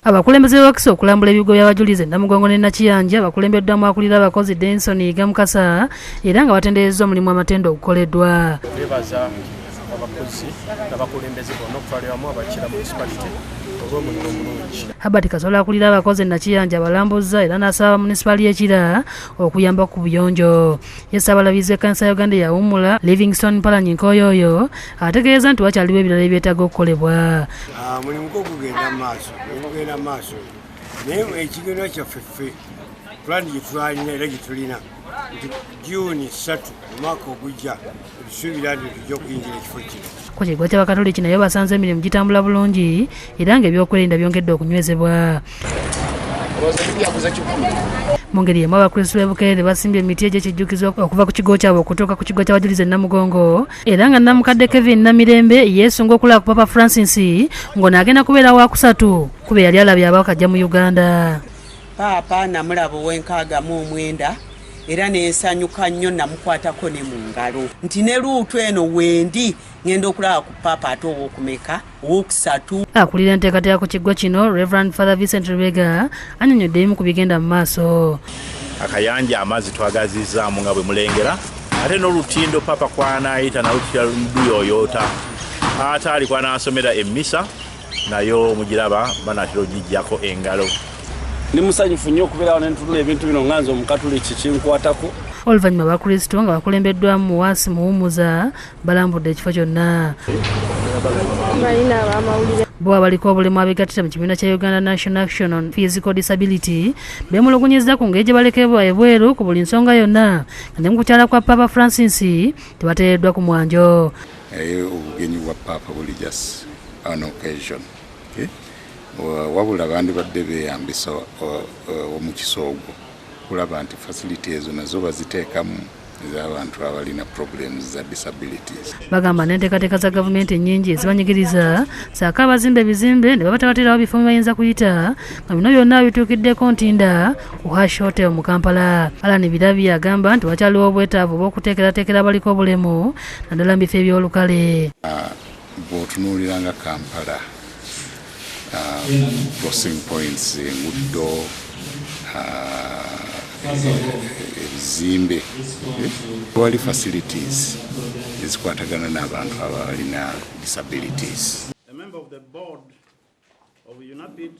Abakulembeze b'Wakiso okulambula ebigo by'abajulize Namugongo ne Nakiyanja bakulembeddwamu akulira abakozi Denson Yigamukasa era nga batenderezza omulimu amatendo ogukoleddwa. Bebaza abakozi n'abakulembeze bonna okutwaliramu abakira municipality olw'omulimu omulungi. Habert Kasola akulira abakozi Nakiyanja balambuzza era n'asaba municipality y'Ekira okuyamba ku buyonjo. Yessaabalabizi ekkanisa ya Uganda yawummula Livingstone Mpalanyi Nkoyoyo ategeeza nti wakyaliwo ebirala ebyetaaga okukolebwa. Mulimu gugenda maaso naye ekigendwa kyaffe ffe pulani gyetwalina era gyetulina nti Juni 3 omwaka ogujja tusuubira nti tujja okuyingira ekifo kino. Ku kigo ky'Abakatoliki nayo basanze emirimu gitambula bulungi era ng'ebyokwerinda byongedde okunywezebwa. Mu ngeri emu abakristu b'e Bukeerere basimbye emiti egy'ekijjukizo okuva ku kigo kyabwe okutuuka ku kigo ky'abajulize Namugongo era nga Namukadde Kevin Namirembe yeesunga okulaba ku Papa Francis ng'ono agenda kubeera wakusatu kuba yali alabye abawaka ajja mu Uganda. Paapa namulaba ow'enkaaga-mu-9 era nensanyuka nnyo namukwatako ne mu ngalo nti ne luutu eno wendi ngenda okulaba ku Paapa ate ow'okumeka owokusatu. Akulira enteekateeka ku kigo kino Reverend Father Vincent Rubega annyonnyodde ebimu ku bigenda mu maaso. Akayanja amazzi twagazizaamu nga bwe mulengera ate n'olutindo Papa kwanaayita nalutira luyoyoota ate ali kwanaasomera emmisa nayo mugiraba banaatera ogijjako engalo. Ni musanyufu nnyo okubeerawo ne ntulula ebintu bino nga nze Omukatoliki kinkwatako. Oluvannyuma abakristo nga bakulembeddwamu Muwaasi Muwummuza balambudde ekifo kyonna. Bo abaliko obulemu abeegattira mu kibiina kya Uganda National Action on Physical Disability beemulugunyizza ku ngeri gye balekebwa ebweru ku buli nsonga yonna nga ne mu kukyala kwa Papa Francis tebateereddwa ku mwanjo. Obugenyi bwa Papa buli just an occasion. Wabula bandibadde beeyambisa omukisa ogwo kulaba nti facility ezo nazo baziteekamu ez'abantu abalina problems za disabilities. Bagamba n'enteekateeka za gavumenti ennyingi ezibanyigiriza saako abazimba ebizimbe ne babatabaterawo bifo bye bayinza kuyita nga bino byonna bituukiddeko ntinda ku Hash Hotel mu Kampala. Alan Birabi agamba nti wakyaliwo obwetaavu bw'okuteekerateekera abaliko obulemu naddala mu bifo ebyolukale. Bw'otunuulira nga Kampala crossing points, enguddo, ebizimbe wali facilities ezikwatagana n'abantu abalina disabilities. A member of the board of UNAPID